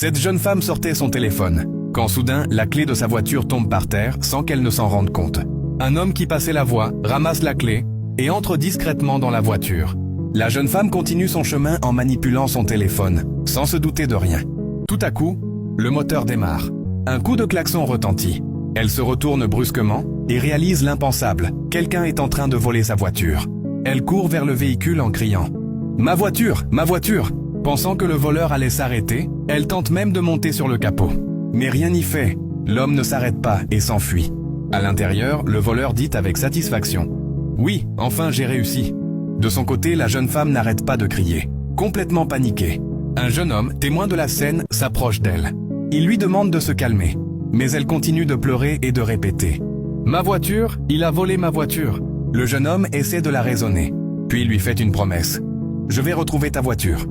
Cette jeune femme sortait son téléphone, quand soudain, la clé de sa voiture tombe par terre sans qu'elle ne s'en rende compte. Un homme qui passait la voie ramasse la clé et entre discrètement dans la voiture. La jeune femme continue son chemin en manipulant son téléphone, sans se douter de rien. Tout à coup, le moteur démarre. Un coup de klaxon retentit. Elle se retourne brusquement et réalise l'impensable. Quelqu'un est en train de voler sa voiture. Elle court vers le véhicule en criant « Ma voiture! Ma voiture !» Pensant que le voleur allait s'arrêter, elle tente même de monter sur le capot. Mais rien n'y fait. L'homme ne s'arrête pas et s'enfuit. À l'intérieur, le voleur dit avec satisfaction « Oui, enfin j'ai réussi !» De son côté, la jeune femme n'arrête pas de crier, complètement paniquée. Un jeune homme, témoin de la scène, s'approche d'elle. Il lui demande de se calmer, mais elle continue de pleurer et de répéter « Ma voiture, il a volé ma voiture !» Le jeune homme essaie de la raisonner, puis lui fait une promesse « Je vais retrouver ta voiture !»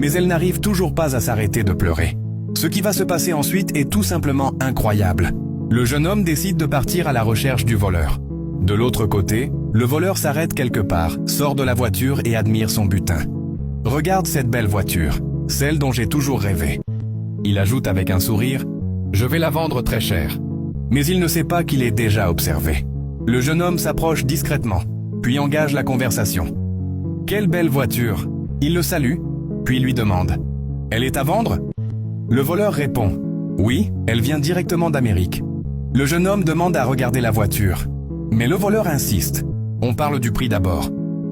Mais elle n'arrive toujours pas à s'arrêter de pleurer. Ce qui va se passer ensuite est tout simplement incroyable. Le jeune homme décide de partir à la recherche du voleur. De l'autre côté, le voleur s'arrête quelque part, sort de la voiture et admire son butin. « Regarde cette belle voiture, celle dont j'ai toujours rêvé. » Il ajoute avec un sourire « Je vais la vendre très cher. » Mais il ne sait pas qu'il est déjà observé. Le jeune homme s'approche discrètement, puis engage la conversation. « Quelle belle voiture !» Il le salue, puis lui demande « Elle est à vendre ?» Le voleur répond « Oui, elle vient directement d'Amérique. » Le jeune homme demande à regarder la voiture. Mais le voleur insiste. On parle du prix d'abord.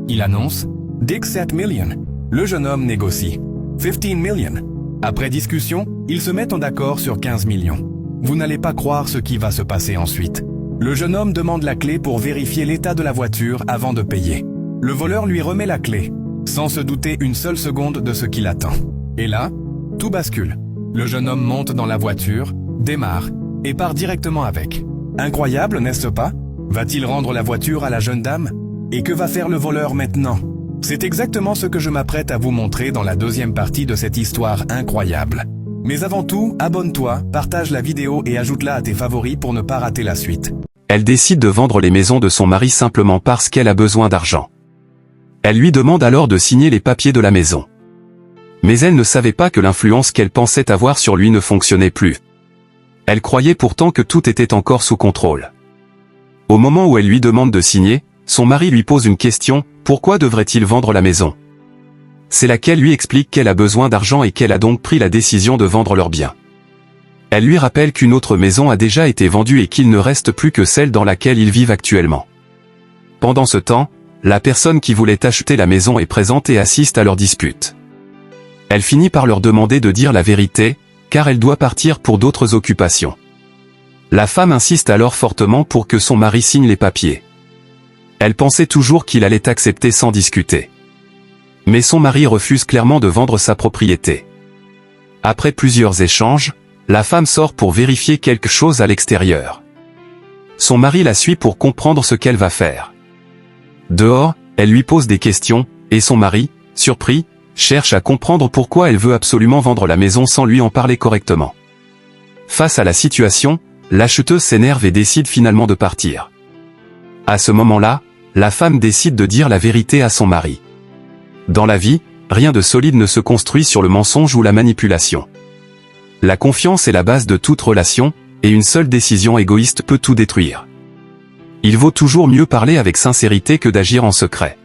Il annonce « 17 millions ». Le jeune homme négocie « 15 millions ». Après discussion, ils se mettent en accord sur 15 millions. Vous n'allez pas croire ce qui va se passer ensuite. Le jeune homme demande la clé pour vérifier l'état de la voiture avant de payer. Le voleur lui remet la clé, sans se douter une seule seconde de ce qui l'attend. Et là, tout bascule. Le jeune homme monte dans la voiture, démarre et part directement avec. Incroyable, n'est-ce pas ? Va-t-il rendre la voiture à la jeune dame ? Et que va faire le voleur maintenant ? C'est exactement ce que je m'apprête à vous montrer dans la deuxième partie de cette histoire incroyable. Mais avant tout, abonne-toi, partage la vidéo et ajoute-la à tes favoris pour ne pas rater la suite. Elle décide de vendre les maisons de son mari simplement parce qu'elle a besoin d'argent. Elle lui demande alors de signer les papiers de la maison. Mais elle ne savait pas que l'influence qu'elle pensait avoir sur lui ne fonctionnait plus. Elle croyait pourtant que tout était encore sous contrôle. Au moment où elle lui demande de signer, son mari lui pose une question, pourquoi devrait-il vendre la maison ? C'est laquelle lui explique qu'elle a besoin d'argent et qu'elle a donc pris la décision de vendre leurs biens. Elle lui rappelle qu'une autre maison a déjà été vendue et qu'il ne reste plus que celle dans laquelle ils vivent actuellement. Pendant ce temps, la personne qui voulait acheter la maison est présente et assiste à leur dispute. Elle finit par leur demander de dire la vérité, car elle doit partir pour d'autres occupations. La femme insiste alors fortement pour que son mari signe les papiers. Elle pensait toujours qu'il allait accepter sans discuter. Mais son mari refuse clairement de vendre sa propriété. Après plusieurs échanges, la femme sort pour vérifier quelque chose à l'extérieur. Son mari la suit pour comprendre ce qu'elle va faire. Dehors, elle lui pose des questions, et son mari, surpris, cherche à comprendre pourquoi elle veut absolument vendre la maison sans lui en parler correctement. Face à la situation, l'acheteuse s'énerve et décide finalement de partir. À ce moment-là, la femme décide de dire la vérité à son mari. Dans la vie, rien de solide ne se construit sur le mensonge ou la manipulation. La confiance est la base de toute relation, et une seule décision égoïste peut tout détruire. Il vaut toujours mieux parler avec sincérité que d'agir en secret.